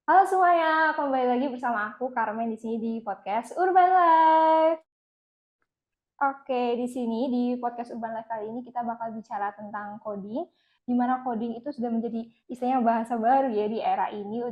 Halo semuanya, kembali lagi bersama aku Carmen di sini di podcast Urban Life. Oke, di sini di podcast Urban Life kali ini kita bakal bicara tentang coding, di mana coding itu sudah menjadi istilahnya bahasa baru ya di era ini.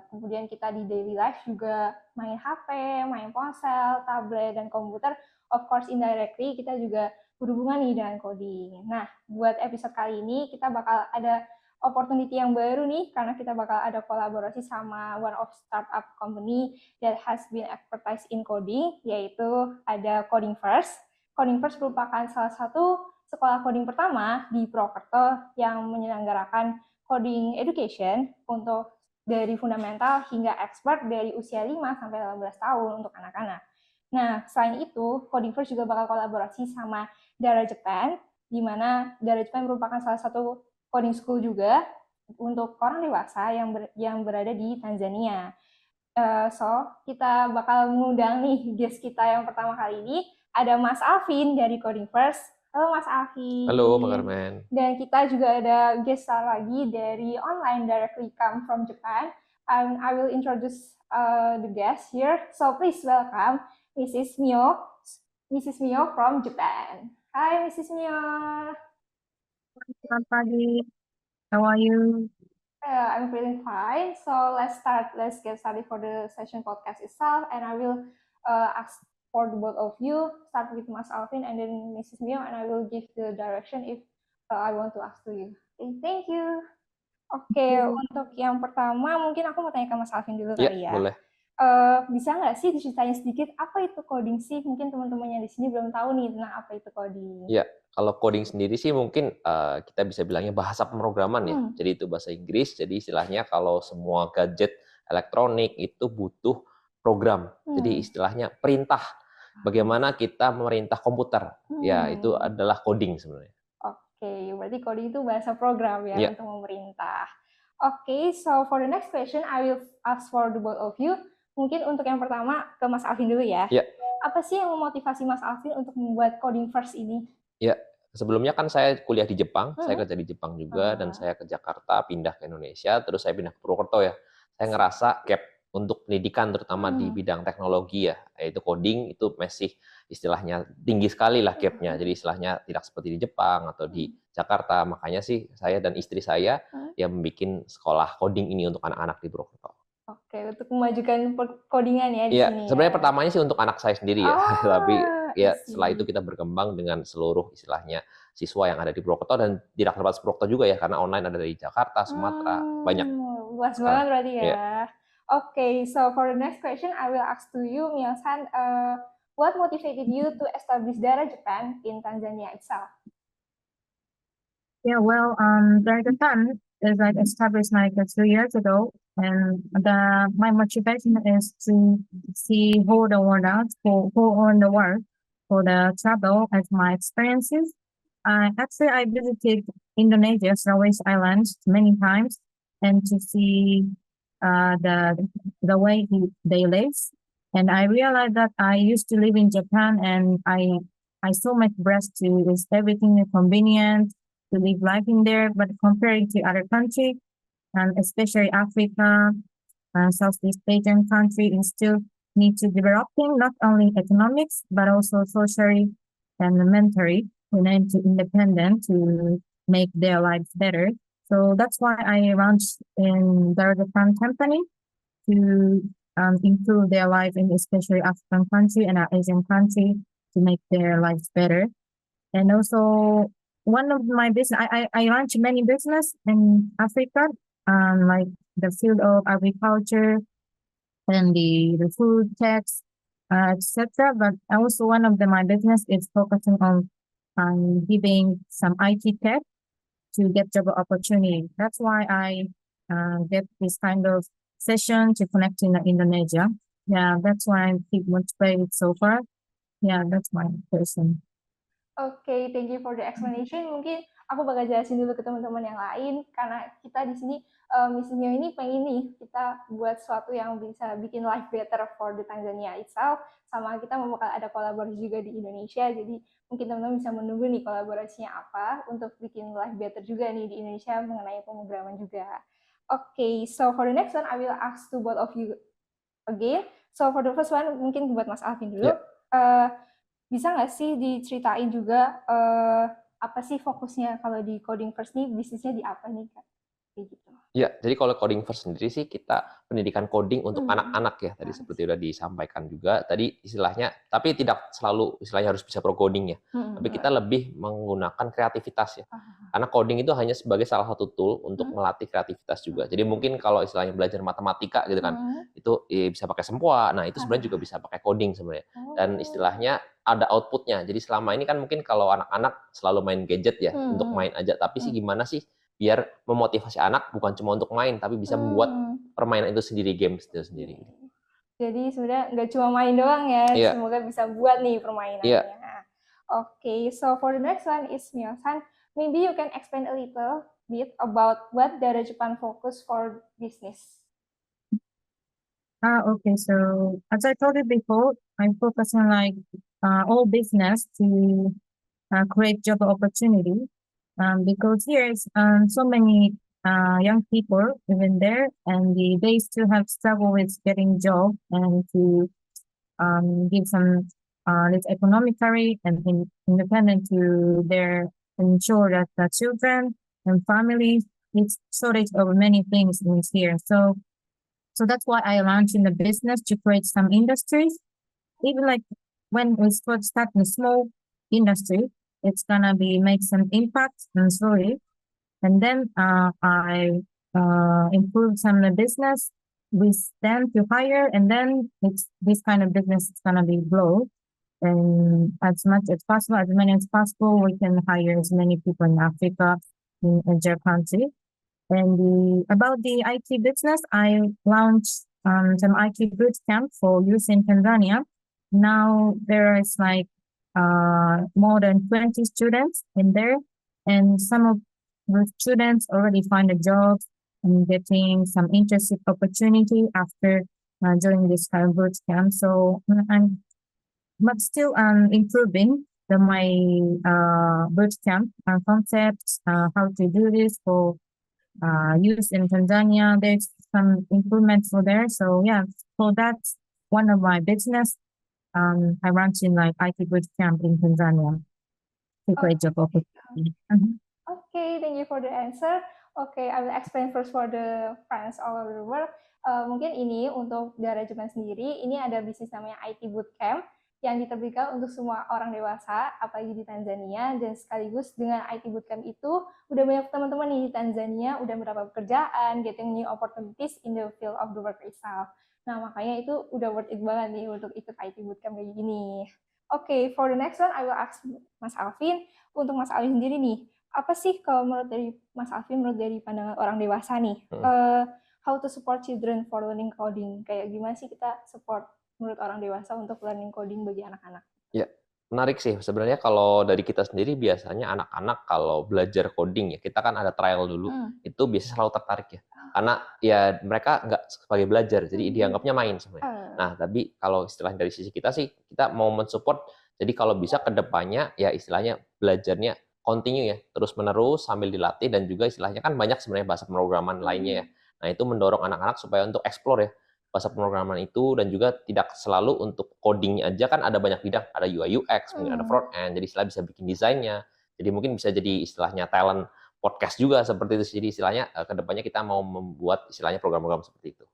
Kemudian kita di daily life juga main HP, main ponsel, tablet, dan komputer. Of course, indirectly kita juga berhubungan nih dengan coding. Nah, buat episode kali ini kita bakal ada opportunity yang baru nih, karena kita bakal ada kolaborasi sama one of startup company that has been expertise in coding, yaitu ada Coding First. Coding First merupakan salah satu sekolah coding pertama di Purwokerto yang menyelenggarakan coding education untuk dari fundamental hingga expert dari usia 5 sampai 18 tahun untuk anak-anak. Nah, selain itu, Coding First juga bakal kolaborasi sama Dara Japan, di mana Dara Japan merupakan salah satu coding school juga untuk orang dewasa yang berada di Tanzania. Kita bakal mengundang nih guest kita yang pertama kali ini. Ada Mas Alvin dari Coding First. Halo Mas Halo, Mbak Alvin. Carmen. Dan kita juga ada guest lagi dari online directly come from Japan. I will introduce the guest here. So please welcome Mrs. Mio. Mrs. Mio from Japan. Hi Mrs. Mio. Selamat pagi, how are you? I'm feeling fine. So let's start. Let's get started for the session podcast itself. And I will ask for the both of you. Start with Mas Alvin and then Mrs. Mio, and I will give the direction if I want to ask to you. Okay, thank you. Oke, untuk yang pertama mungkin aku mau tanya ke Mas Alvin dulu Ya, kali ya. boleh. Bisa nggak sih diceritain sedikit apa itu coding sih? Mungkin teman-temannya di sini belum tahu nih tentang apa itu coding. Ya, kalau coding sendiri sih mungkin kita bisa bilangnya bahasa pemrograman ya. Jadi itu bahasa Inggris. Jadi istilahnya kalau semua gadget elektronik itu butuh program. Jadi istilahnya perintah. Bagaimana kita memerintah komputer. Ya, itu adalah coding sebenarnya. Oke, berarti coding itu bahasa program ya Ya. untuk memerintah. Oke, so for the next question, I will ask for the both of you. Mungkin untuk yang pertama ke Mas Alvin dulu ya. Ya. Apa sih yang memotivasi Mas Alvin untuk membuat Coding First ini? Ya, sebelumnya kan saya kuliah di Jepang, saya kerja di Jepang juga, dan saya ke Jakarta, pindah ke Indonesia, terus saya pindah ke Purwokerto ya. Saya ngerasa gap untuk pendidikan, terutama di bidang teknologi ya, yaitu coding, itu masih istilahnya tinggi sekali lah gapnya. Jadi istilahnya tidak seperti di Jepang atau di Jakarta. Makanya sih saya dan istri saya yang membuat sekolah coding ini untuk anak-anak di Purwokerto. Oke, untuk memajukan codingan ya di Iya, sini sebenarnya ya. pertamanya sih untuk anak saya sendiri ya, tapi ya I see. setelah itu kita berkembang dengan seluruh istilahnya siswa yang ada di Purwokerto dan tidak terbatas Purwokerto juga ya, karena online ada dari Jakarta, Sumatera, banyak. Luas banget berarti Iya. ya. Okay, so for the next question, I will ask to you, Mio-san, what motivated you to establish Dara Japan in Tanzania itself? Yeah, well, Dragon is like established like 2 years ago, and my motivation is to see who the world out, who on the world for the travel as my experiences. I visited Indonesia, Sulawesi Islands many times, and to see the way they live. And I realized that I used to live in Japan, and I so much blessed to is everything convenient to live life in there, but comparing to other countries, and especially Africa, Southeast Asian country, is still need to developing not only economics but also socially and mentally, and to independent to make their lives better. So that's why I launched in the Japan company to improve their life in especially African country and Asian country to make their lives better. And also one of my business, I launched many business in Africa, like the field of agriculture and the food techs, etc. But also one of my business is focusing on giving some IT tech to get job opportunity. That's why I get this kind of session to connect in Indonesia. Yeah, that's why I keep motivated so far. Yeah, that's my person. Oke, thank you for the explanation. Mungkin aku bakal jelasin dulu ke teman-teman yang lain, karena kita di sini misinya ini pengen nih kita buat sesuatu yang bisa bikin life better for the Tanzania itself, sama kita mau bakal ada kolaborasi juga di Indonesia, jadi mungkin teman-teman bisa menunggu nih kolaborasinya apa untuk bikin life better juga nih di Indonesia mengenai pemrograman juga. Okay, so for the next one, I will ask to both of you again. So for the first one, mungkin buat Mas Alvin dulu. Bisa nggak sih diceritain juga apa sih fokusnya kalau di coding first nih, bisnisnya di apa nih Kak? Kayak gitu. Ya, jadi kalau coding first sendiri sih kita pendidikan coding untuk anak-anak ya, tadi seperti udah disampaikan juga. Tadi istilahnya, tapi tidak selalu istilahnya harus bisa pro coding ya. Tapi kita lebih menggunakan kreativitas ya. Karena coding itu hanya sebagai salah satu tool untuk melatih kreativitas juga. Jadi mungkin kalau istilahnya belajar matematika gitu kan, itu bisa pakai sempoa. Nah, itu sebenarnya juga bisa pakai coding sebenarnya. Dan istilahnya ada outputnya. Jadi selama ini kan mungkin kalau anak-anak selalu main gadget ya, untuk main aja. Tapi sih gimana sih biar memotivasi anak bukan cuma untuk main, tapi bisa membuat permainan itu sendiri, games itu sendiri. Jadi sebenarnya nggak cuma main doang ya, semoga bisa buat nih permainannya. Okay, so for the next one is Mio-san. Maybe you can explain a little bit about what Dara Japan focus for business. Okay, so as I told you before, I'm focusing like all business to create job opportunity. Because here is so many young people even there, and they still have struggle with getting job and to give some this economically and independent to their ensure that the children and families. It's shortage of many things in here. So that's why I launched in the business to create some industries. Even like when we start a small industry, it's gonna be make some impact and slowly. And then I improve some of the business with them to hire, and then it's this kind of business is gonna be grow. And as much as possible, as many as possible, we can hire as many people in Africa, in their country. And about the IT business, I launched some IT boot camp for youth in Tanzania. Now there is like more than 20 students in there, and some of the students already find a job and getting some internship opportunity after doing this kind of boot camp. So I'm but still improving my boot camp concepts, how to do this for youth in Tanzania. There's some improvements for there. So yeah, so that's one of my business. I run in like IT boot camp in Tanzania. To create job opportunity. Okay, thank you for the answer. Okay, I will explain first for the friends all over the world. Mungkin ini untuk Dara Japan sendiri, ini ada bisnis namanya IT Bootcamp yang diterbitkan untuk semua orang dewasa, apalagi di Tanzania, dan sekaligus dengan IT Bootcamp itu udah banyak teman-teman nih di Tanzania udah mendapat pekerjaan, getting new opportunities in the field of the work itself. Nah, makanya itu udah worth it banget nih untuk ikut IT Bootcamp kayak gini. Okay, for the next one, I will ask Mas Alvin. Untuk Mas Alvin sendiri nih, apa sih kalau menurut dari Mas Alvin, menurut dari pandangan orang dewasa nih, how to support children for learning coding? Kayak gimana sih kita support menurut orang dewasa untuk learning coding bagi anak-anak? Ya, menarik sih. Sebenarnya kalau dari kita sendiri biasanya anak-anak kalau belajar coding ya, kita kan ada trial dulu, itu biasanya selalu tertarik ya. Karena ya mereka nggak sebagai belajar, jadi dianggapnya main sebenarnya. Nah, tapi kalau istilahnya dari sisi kita sih, kita mau mensupport, jadi kalau bisa ke depannya ya istilahnya belajarnya continue ya, terus-menerus sambil dilatih, dan juga istilahnya kan banyak sebenarnya bahasa pemrograman lainnya ya. Nah, itu mendorong anak-anak supaya untuk explore ya bahasa pemrograman itu, dan juga tidak selalu untuk coding aja, kan ada banyak bidang, ada UI UX, mungkin ada front end, jadi istilah bisa bikin desainnya, jadi mungkin bisa jadi istilahnya talent podcast juga seperti itu. Jadi istilahnya kedepannya kita mau membuat istilahnya program-program seperti itu.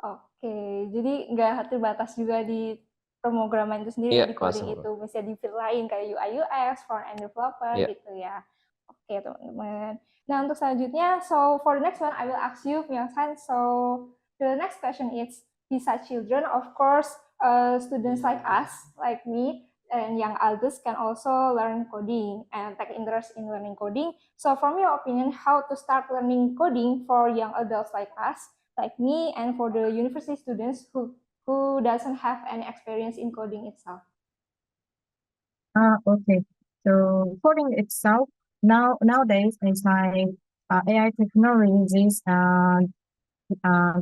Oke, jadi nggak terbatas juga di pemrograman itu sendiri, di coding itu bisa di field lain kayak UI UX, front end developer gitu ya. Oke teman-teman. Nah untuk selanjutnya, so for the next one I will ask you Myo-san. So the next question is, besides children, of course, students like us, like me, and young adults can also learn coding and take interest in learning coding. So from your opinion, how to start learning coding for young adults like us, like me, and for the university students who doesn't have any experience in coding itself? Okay. So coding itself nowadays is like AI technologies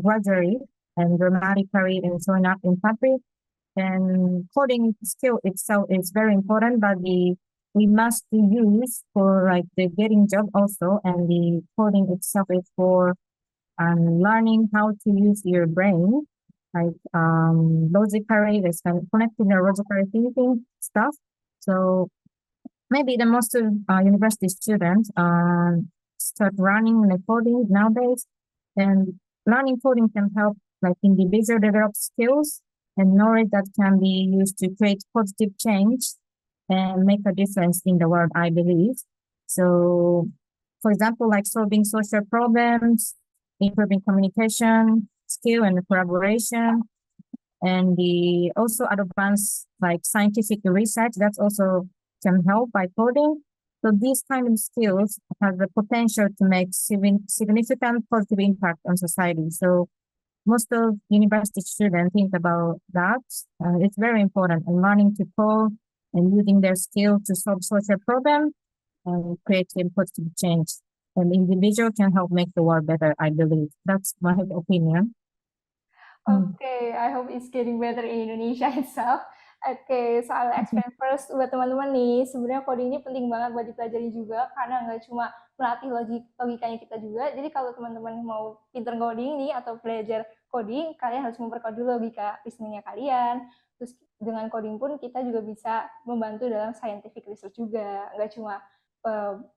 gradually and dramatically and showing up in country. And coding skill itself is very important, but we must use for like the getting job also, and the coding itself is for and learning how to use your brain, like logically, this kind of connecting your logical thinking stuff. So maybe the most of university students start learning like coding nowadays, and learning coding can help like individual develop skills and knowledge that can be used to create positive change and make a difference in the world, I believe. So, for example, like solving social problems, improving communication skill and collaboration, and the also advanced like scientific research that's also can help by coding. So these kind of skills have the potential to make significant positive impact on society. So most of university students think about that. It's very important and learning to code and using their skill to solve social problems and create a positive change. An individual can help make the world better, I believe. That's my opinion. Oke, I hope it's getting better in Indonesia itself. Oke, so I'll explain first buat teman-teman nih, sebenarnya coding ini penting banget buat dipelajari juga, karena nggak cuma melatih logikanya kita juga, jadi kalau teman-teman mau pinter coding nih, atau belajar coding, kalian harus memperkuat dulu logika reasoningnya kalian, terus dengan coding pun kita juga bisa membantu dalam scientific research juga, nggak cuma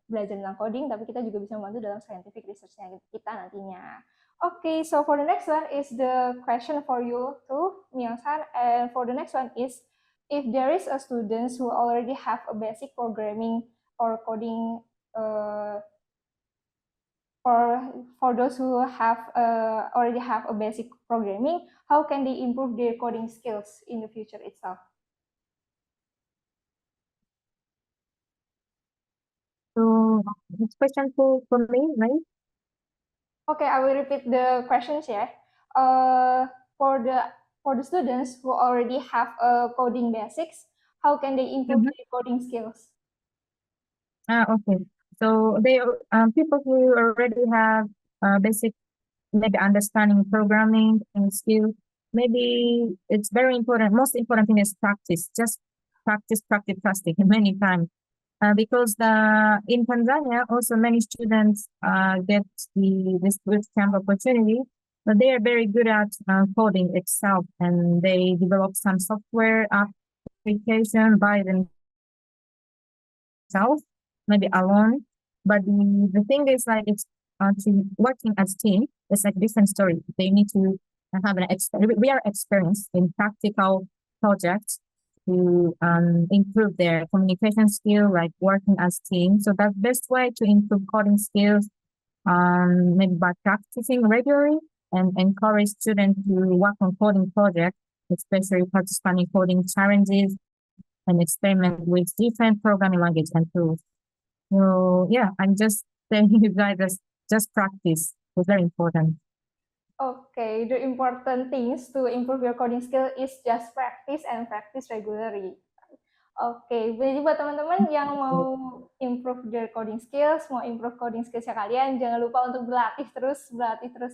belajar tentang coding, tapi kita juga bisa membantu dalam scientific research-nya kita nantinya. Okay, so for the next one is the question for you too, Myung-san. And for the next one is, if there is a student who already have a basic programming or coding, for those who have already have a basic programming, how can they improve their coding skills in the future itself? So this question for me, right? Okay, I will repeat the questions, yeah. For the students who already have coding basics, how can they improve their coding skills? Okay. So they people who already have basic maybe understanding programming and skill, maybe it's very important. Most important thing is practice. Just practice many times. Because in Tanzania also many students get this bootcamp opportunity, but they are very good at coding itself, and they develop some software application by themselves, maybe alone. But the thing is like it's working as team. It's like different story. They need to have we are experienced in practical projects to improve their communication skill, like working as team. So the best way to improve coding skills, maybe by practicing regularly and encourage students to work on coding projects, especially participating in coding challenges and experiment with different programming language and tools. So yeah, I'm just saying you guys just practice. It's very important. Okay, the important things to improve your coding skill is just practice and practice regularly. Oke, jadi buat teman-teman yang mau improve their coding skills, mau improve coding skillsnya kalian, jangan lupa untuk berlatih terus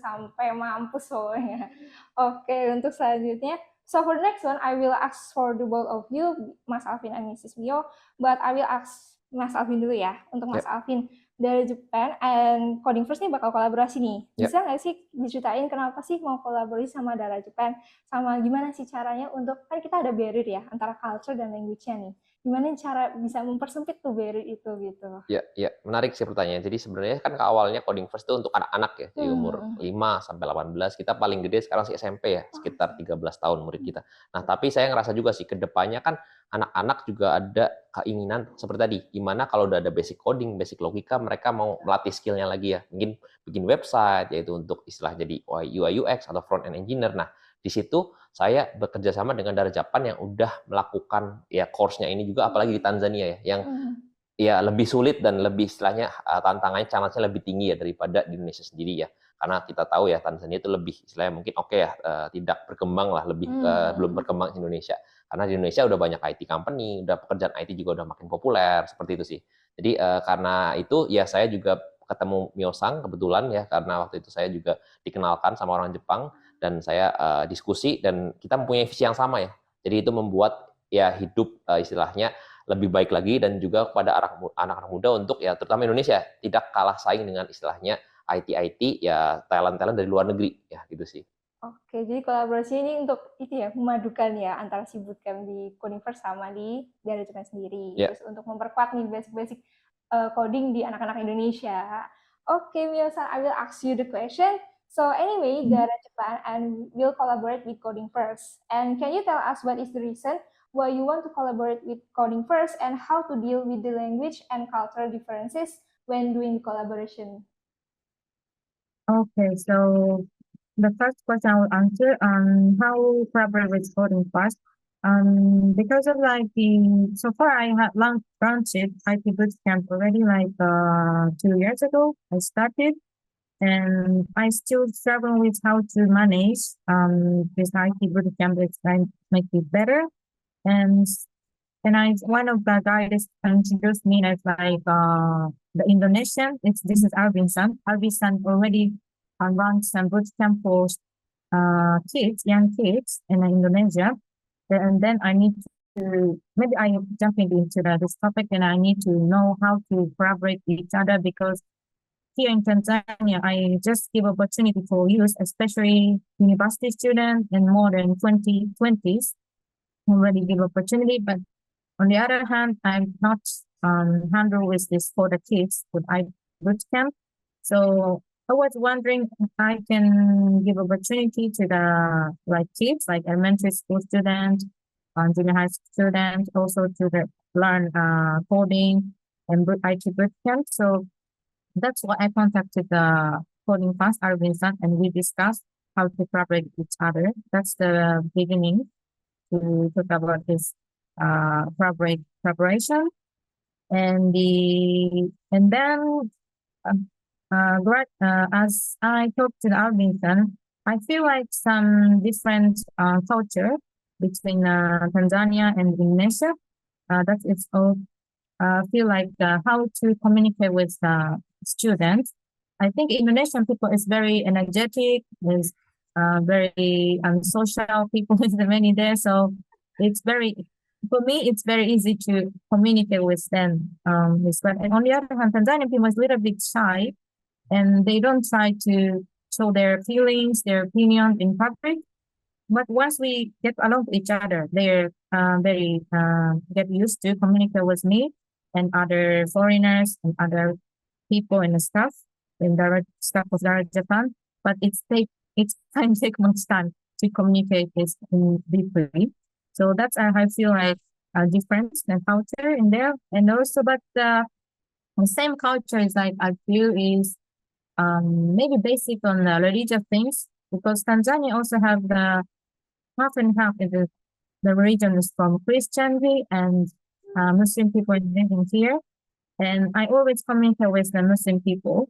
sampai mampus soalnya. Oke, untuk selanjutnya, so for the next one, I will ask for the both of you, Mas Alvin and Mrs. Mio, but I will ask Mas Alvin dulu ya. Untuk Mas Alvin, dari Japan and Coding First nih bakal kolaborasi nih. Bisa nggak sih diceritain kenapa sih mau kolaborasi sama Dara Japan? Sama gimana sih caranya untuk, kan kita ada barrier ya antara culture dan language-nya nih. Gimana cara bisa mempersempit tuh barrier itu gitu? Ya, menarik sih pertanyaan. Jadi sebenarnya kan awalnya Coding First itu untuk anak-anak ya, di umur 5 sampai 18. Kita paling gede sekarang sih SMP ya, sekitar 13 tahun murid kita. Nah, tapi saya ngerasa juga sih ke depannya kan anak-anak juga ada keinginan seperti tadi, gimana kalau udah ada basic coding, basic logika, mereka mau melatih skillnya lagi ya, mungkin bikin website, yaitu untuk istilah jadi UI UX atau front end engineer. Nah, di situ saya bekerja sama dengan Dara Japan yang udah melakukan ya course-nya ini juga, apalagi di Tanzania ya, yang ya lebih sulit dan lebih istilahnya tantangannya, challenge-nya lebih tinggi ya daripada di Indonesia sendiri ya. Karena kita tahu ya Tanzania itu lebih istilahnya mungkin tidak berkembang lah, lebih belum berkembang Indonesia. Karena di Indonesia udah banyak IT company, udah pekerjaan IT juga udah makin populer, seperti itu sih. Jadi karena itu ya saya juga ketemu Mio-sang kebetulan ya, karena waktu itu saya juga dikenalkan sama orang Jepang dan saya diskusi dan kita mempunyai visi yang sama ya. Jadi itu membuat ya hidup istilahnya lebih baik lagi dan juga kepada anak-anak muda untuk ya terutama Indonesia tidak kalah saing dengan istilahnya IT ya talent-talent dari luar negeri ya gitu sih. Oke, jadi kolaborasi ini untuk itu ya, memadukan ya antara si bootcamp di Codingverse sama dari Jepang sendiri. Ya. Terus untuk memperkuat nih basic-basic coding di anak-anak Indonesia. Oke, Mio-san, I will ask you the question. So anyway, Gara Japan and will collaborate with Codingverse. And can you tell us what is the reason why you want to collaborate with Codingverse and how to deal with the language and cultural differences when doing collaboration? Okay, so the first question I will answer how collaborate with Codingverse. Because of like so far I had launched IT Bootcamp already like 2 years ago. I started and I still struggle with how to manage this IT Bootcamp. It's trying to make it better and one of the guys introduced me as like the Indonesian. This is Alvin San. Alvin San already runs some bootcamp for young kids in Indonesia. And then I need to maybe I jump into this topic and I need to know how to collaborate with each other because here in Tanzania I just give opportunity for youth, especially university students and more than 20s already give opportunity, but on the other hand, I'm not handle with this for the kids with I bootcamp. So I was wondering if I can give opportunity to the like kids, like elementary school students, junior high students, also to the learn coding and IT bootcamp. So that's why I contacted the coding fast Arvinsat and we discussed how to collaborate with each other. That's the beginning to talk about this preparation and then as I talked to Alvin, I feel like some different culture between Tanzania and Indonesia. That is all. Feel like how to communicate with students. I think Indonesian people is very energetic, is very social people is many there, so it's for me, it's very easy to communicate with them. And on the other hand, Tanzanian people is a little bit shy and they don't try to show their feelings, their opinions in public. But once we get along with each other, they're very get used to communicate with me and other foreigners and other people and staff in the staff of Dara Japan. But it's take much time to communicate this deeply. So that's I feel like a difference in culture in there, and also but the same culture is like I feel is maybe basic on the religious things because Tanzania also have the half and half in the region is from Christianity and Muslim people living here, and I always communicate with the Muslim people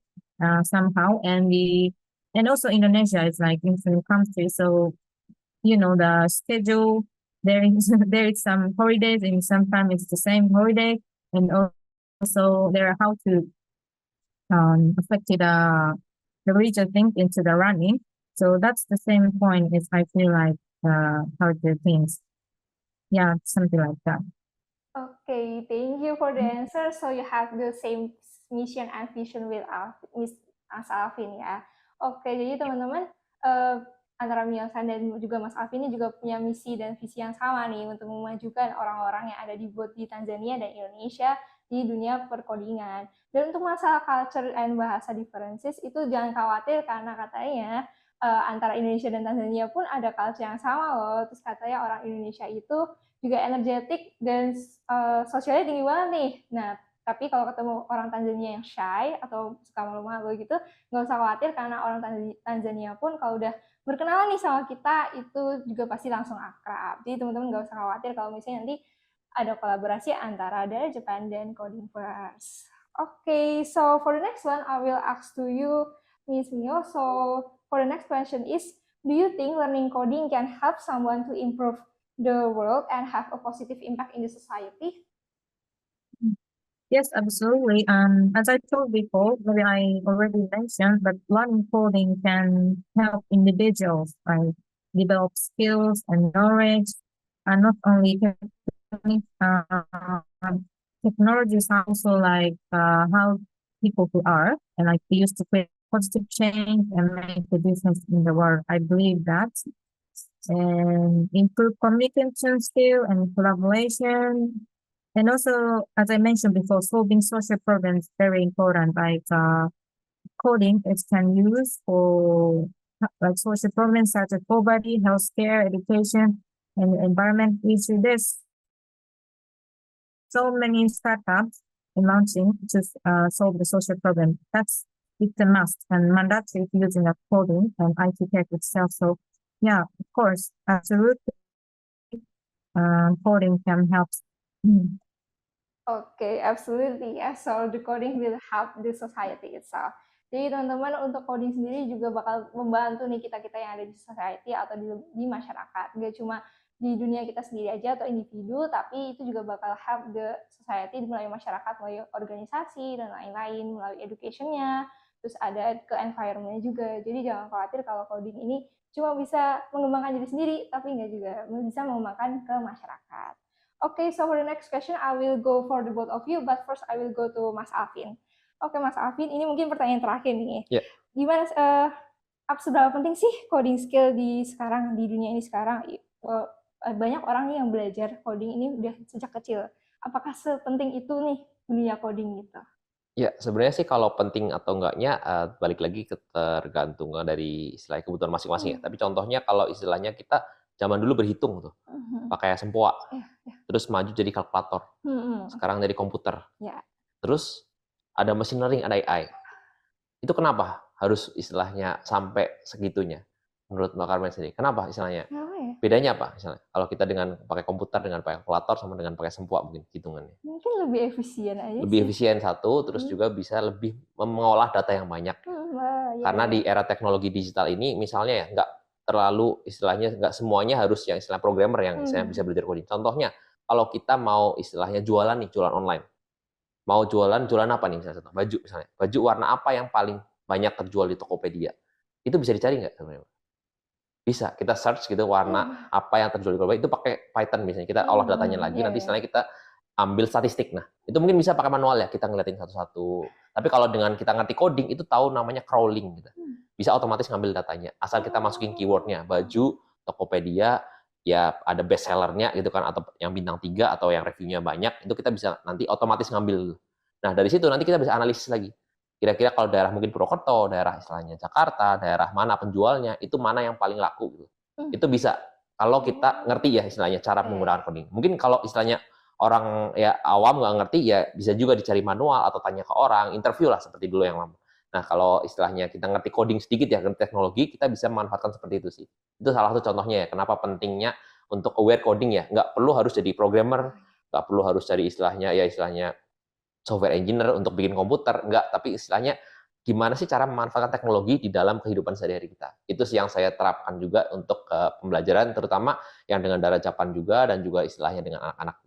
somehow, and also Indonesia is like Muslim country, so the schedule there is some holidays and sometimes it's the same holiday, and also there are how to affect the religious thing into the running. So that's the same point is I feel like how the things, yeah, something like that. Okay, thank you for the answer. So you have the same mission and vision with Mas Alvin ya. Oke, jadi teman-teman antara Mio-san dan juga Mas Alvin ini juga punya misi dan visi yang sama nih untuk memajukan orang-orang yang ada di Tanzania dan Indonesia di dunia perkodingan. Dan untuk masalah culture and bahasa differences itu jangan khawatir karena katanya antara Indonesia dan Tanzania pun ada culture yang sama loh. Terus katanya orang Indonesia itu juga energetik dan sosialnya tinggi banget nih. Nah, tapi kalau ketemu orang Tanzania yang shy atau suka malu-malu gitu, nggak usah khawatir karena orang Tanzania pun kalau udah berkenalan nih sama kita itu juga pasti langsung akrab. Jadi teman-teman nggak usah khawatir kalau misalnya nanti ada kolaborasi antara dari Japan dan Codingverse. Okay, so for the next one, I will ask to you, Miss Mio. So for the next question is, do you think learning coding can help someone to improve the world and have a positive impact in the society? Yes, absolutely. As I told before, maybe I already mentioned, but learning coding can help individuals develop skills and knowledge, and not only technologies also like how people who are and like they used to create positive change and make a difference in the world. I believe that. And improve communication skill and collaboration. And also, as I mentioned before, solving social problems very important. Like coding, it can use for like social problems such as poverty, healthcare, education, and environment issues. There's so many startups launching to solve the social problem. It's a must and mandatory using a coding and IT tech itself. So yeah, of course, absolutely, coding can help. Oke, absolutely ya. So the coding will help the society itself. Jadi teman-teman untuk coding sendiri juga bakal membantu nih kita-kita yang ada di society atau di masyarakat. Nggak cuma di dunia kita sendiri aja atau individu, tapi itu juga bakal help the society melalui masyarakat, melalui organisasi dan lain-lain, melalui education-nya, terus ada ke environment-nya juga. Jadi jangan khawatir kalau coding ini cuma bisa mengembangkan diri sendiri, tapi nggak juga bisa mengembangkan ke masyarakat. Okay, so for the next question, I will go for the both of you, but first I will go to Mas Alvin. Oke, Mas Alvin, ini mungkin pertanyaan terakhir nih. Yeah. Gimana, seberapa penting sih coding skill di dunia ini sekarang? Banyak orang yang belajar coding ini udah sejak kecil. Apakah sepenting itu nih dunia coding gitu? Ya, sebenarnya sih kalau penting atau enggaknya balik lagi tergantung dari istilah kebutuhan masing-masing ya. Tapi contohnya kalau istilahnya kita zaman dulu berhitung tuh, pakai sempoa, terus maju jadi kalkulator, sekarang jadi komputer, terus ada machine learning, ada AI. Itu kenapa harus istilahnya sampai segitunya? Menurut Mbak Carmen sendiri, kenapa istilahnya? Bedanya apa? Misalnya, kalau kita dengan pakai komputer, dengan pakai kalkulator, sama dengan pakai sempoa mungkin hitungannya. Mungkin lebih efisien aja. Lebih efisien satu, terus juga bisa lebih mengolah data yang banyak. Karena di era teknologi digital ini, misalnya ya nggak terlalu istilahnya nggak semuanya harus yang istilah programmer yang istilahnya bisa belajar coding. Contohnya, kalau kita mau istilahnya jualan nih, jualan online. Mau jualan apa nih misalnya? Baju misalnya. Baju warna apa yang paling banyak terjual di Tokopedia? Itu bisa dicari nggak sebenarnya? Bisa, kita search gitu warna apa yang terjual di Tokopedia, itu pakai Python misalnya. Kita olah datanya lagi, nanti istilahnya kita ambil statistik. Nah, itu mungkin bisa pakai manual ya, kita ngeliatin satu-satu. Tapi kalau dengan kita ngerti coding, itu tahu namanya crawling gitu. Bisa otomatis ngambil datanya. Asal kita masukin keywordnya, baju, Tokopedia, ya ada best sellernya gitu kan, atau yang bintang 3 atau yang reviewnya banyak, itu kita bisa nanti otomatis ngambil. Nah, dari situ nanti kita bisa analisis lagi. Kira-kira kalau daerah mungkin Purwokerto, daerah istilahnya Jakarta, daerah mana penjualnya, itu mana yang paling laku gitu. Itu bisa kalau kita ngerti ya istilahnya cara menggunakan coding. Mungkin kalau istilahnya orang ya awam nggak ngerti, ya bisa juga dicari manual atau tanya ke orang, interview lah seperti dulu yang lama. Nah, kalau istilahnya kita ngerti coding sedikit ya, ngerti teknologi, kita bisa memanfaatkan seperti itu sih. Itu salah satu contohnya ya, kenapa pentingnya untuk aware coding ya. Nggak perlu harus jadi programmer, nggak perlu harus jadi istilahnya software engineer untuk bikin komputer, nggak. Tapi istilahnya gimana sih cara memanfaatkan teknologi di dalam kehidupan sehari-hari kita. Itu sih yang saya terapkan juga untuk pembelajaran, terutama yang dengan darah Japan juga, dan juga istilahnya dengan anak-anak.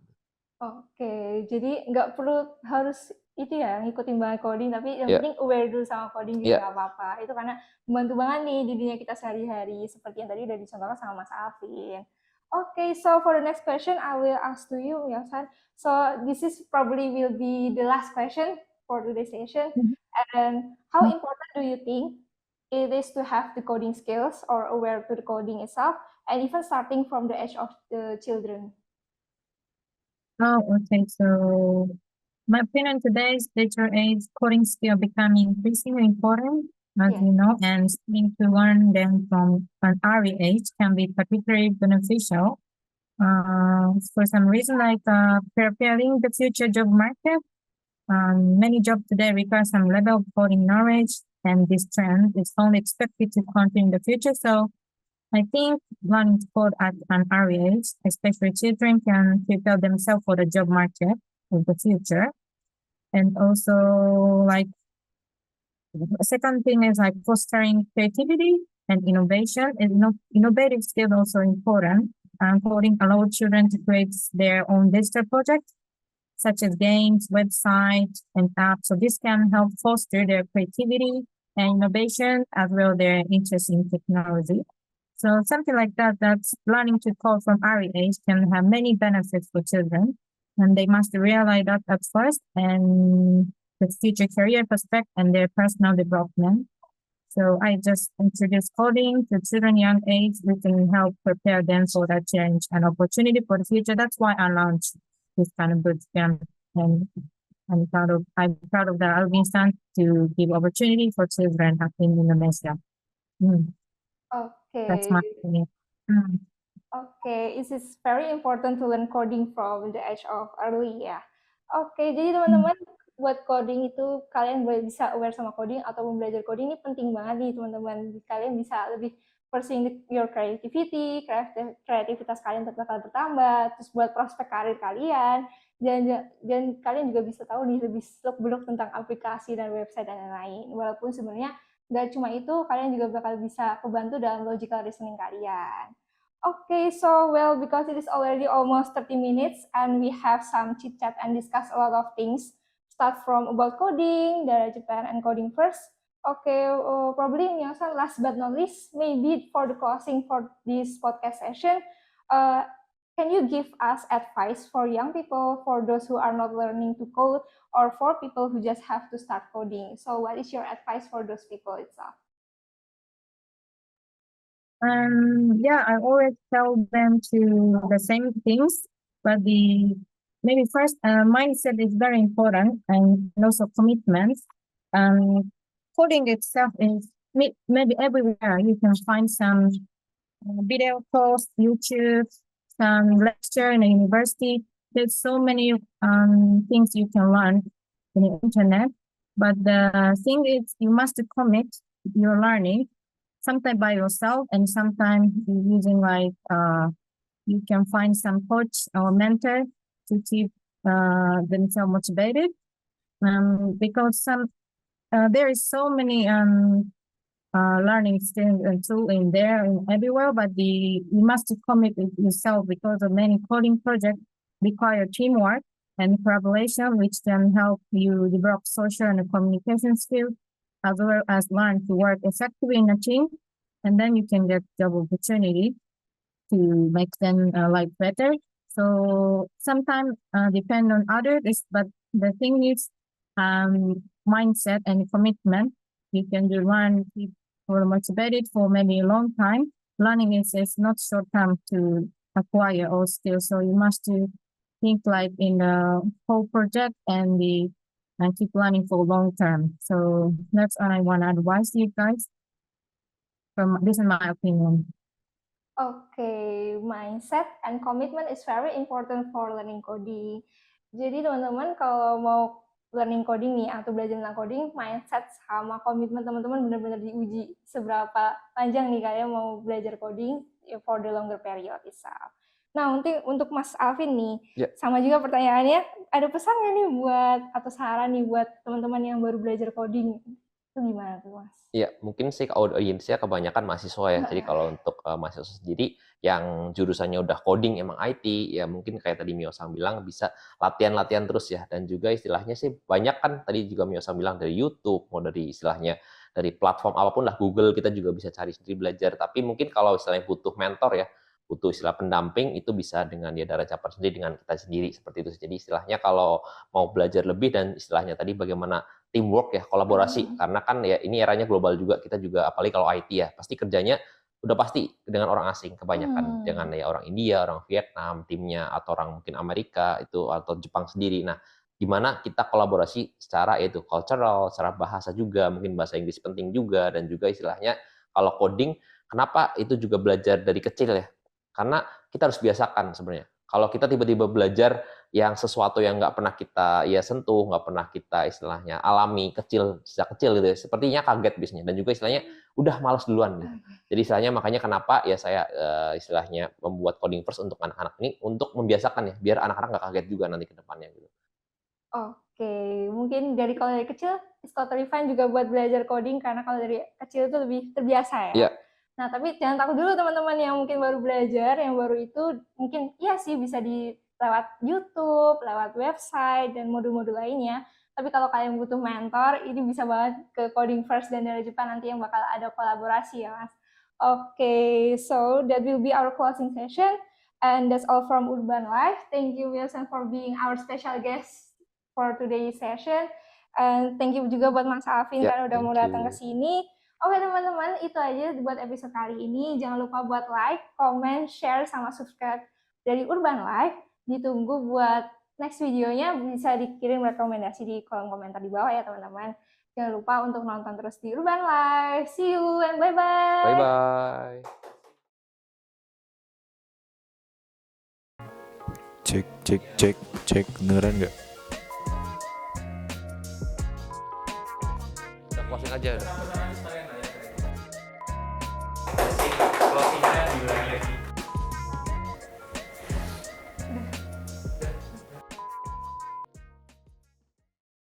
Oke, jadi nggak perlu harus itu ya, ngikutin banget coding, tapi yang penting aware dulu sama coding juga nggak apa-apa. Itu karena membantu banget nih di dunia kita sehari-hari, seperti yang tadi udah dicontohkan sama Mas Alvin. Okay, so for the next question, I will ask to you, Yosan. So this is probably will be the last question for today's session. And how important do you think it is to have the coding skills or aware to the coding itself, and even starting from the age of the children? Oh, okay. So my opinion, today's digital age, coding skill becoming increasingly important, as you know, and starting to learn them from an early age can be particularly beneficial. For some reason, like preparing the future job market, many jobs today require some level of coding knowledge, and this trend is only expected to continue in the future. So I think learning to code at an early age, especially children, can prepare themselves for the job market of the future. And also, like, the second thing is like fostering creativity and innovation. And innovative skills also important. Coding allows children to create their own digital projects, such as games, websites, and apps. So this can help foster their creativity and innovation, as well as their interest in technology. So something like that, that's learning to code from early age can have many benefits for children, and they must realize that at first, and the future career prospect and their personal development. So I just introduce coding to children young age. We can help prepare them for that change and opportunity for the future. That's why I launched this kind of boot camp, and I'm proud of the Alvinson to give opportunity for children in Indonesia. That's Okay. my opinion. Okay, it is very important to learn coding from the age of early ya. Oke, jadi teman-teman buat coding itu kalian boleh bisa aware sama coding atau belajar coding ini penting banget nih teman-teman. Kalian bisa lebih pursuing your creativity, kreativitas kalian bakal bertambah, terus buat prospek karir kalian, dan kalian juga bisa tahu nih lebih seluk-beluk tentang aplikasi dan website dan lain-lain. Walaupun sebenarnya nggak cuma itu, kalian juga bakal bisa kebantu dalam logical reasoning kalian. Okay, so well, because it is already almost 30 minutes and we have some chit chat and discuss a lot of things. Start from about coding, dari Japan and coding first. Okay, probably Mio-san, last but not least, maybe for the closing for this podcast session, can you give us advice for young people, for those who are not learning to code, or for people who just have to start coding? So what is your advice for those people itself? Yeah, I always tell them to the same things, but maybe first mindset is very important, and also commitment. Coding itself is maybe everywhere. You can find some video course, YouTube, some lecture in a university. There's so many things you can learn in the internet, but the thing is you must commit your learning, sometimes by yourself and sometimes using you can find some coach or mentor to keep themselves motivated, because there is so many learning tool in there and everywhere, but you must commit it yourself, because of many coding projects require teamwork and collaboration, which can help you develop social and communication skills, as well as learn to work effectively in a team, and then you can get job opportunity to make them life better. So sometimes depend on others, but the thing is mindset and commitment. You can do learn for motivated for maybe a long time. Learning is not short term to acquire all skills, so you must think like in the whole project and keep learning for long term. So that's what I want to advise you guys. This is my opinion. Okay, mindset and commitment is very important for learning coding. Jadi teman-teman kalau mau learning coding nih atau belajar tentang coding, mindset sama komitmen teman-teman benar-benar diuji seberapa panjang nih kalian mau belajar coding for the longer period itself. Nah, untuk Mas Alvin nih, sama juga pertanyaannya, ada pesan nggak nih buat atau saran nih buat teman-teman yang baru belajar coding? Itu gimana tuh, Mas? Ya, mungkin sih audiensnya kebanyakan mahasiswa ya. Jadi kalau untuk mahasiswa sendiri yang jurusannya udah coding emang IT, ya mungkin kayak tadi Mio-san bilang bisa latihan-latihan terus ya. Dan juga istilahnya sih banyak kan tadi juga Mio-san bilang dari YouTube, mau dari istilahnya dari platform apapun lah, Google kita juga bisa cari sendiri belajar. Tapi mungkin kalau istilahnya butuh mentor ya, butuh istilah pendamping, itu bisa dengan ya Dara Capar sendiri, dengan kita sendiri seperti itu. Jadi istilahnya kalau mau belajar lebih dan istilahnya tadi bagaimana teamwork ya, kolaborasi, karena kan ya ini eranya global juga, kita juga apalagi kalau IT ya, pasti kerjanya udah pasti dengan orang asing kebanyakan, jangan ya orang India, orang Vietnam timnya, atau orang mungkin Amerika itu atau Jepang sendiri. Nah, gimana kita kolaborasi secara yaitu cultural, secara bahasa juga, mungkin bahasa Inggris penting juga, dan juga istilahnya kalau coding, kenapa itu juga belajar dari kecil ya? Karena kita harus biasakan sebenarnya. Kalau kita tiba-tiba belajar yang sesuatu yang nggak pernah kita ya sentuh, nggak pernah kita istilahnya alami sejak kecil gitu ya, sepertinya kaget biasanya, dan juga istilahnya udah malas duluan gitu. Jadi istilahnya makanya kenapa ya saya istilahnya membuat coding first untuk anak-anak ini, untuk membiasakan ya, biar anak-anak nggak kaget juga nanti ke depannya gitu. Oke, mungkin kalau dari kecil it's totally fine juga buat belajar coding, karena kalau dari kecil itu lebih terbiasa ya. Yeah. Nah, tapi jangan takut dulu teman-teman yang mungkin baru belajar, yang baru itu mungkin iya sih bisa lewat YouTube, lewat website, dan modul-modul lainnya. Tapi kalau kalian butuh mentor, ini bisa banget ke Coding First dan dari Jepang nanti yang bakal ada kolaborasi ya, Mas. Oke, so that will be our closing session. And that's all from Urban Life. Thank you, Wilson, for being our special guest for today's session. And thank you juga buat Mas Alvin karena udah mau datang ke sini. Oke teman-teman, itu aja buat episode kali ini. Jangan lupa buat like, comment, share, sama subscribe dari Urban Life. Ditunggu buat next videonya, bisa dikirim rekomendasi di kolom komentar di bawah ya teman-teman. Jangan lupa untuk nonton terus di Urban Life. See you and bye-bye. Bye-bye. Cek, beneran nggak? Udah closing aja. Closingnya di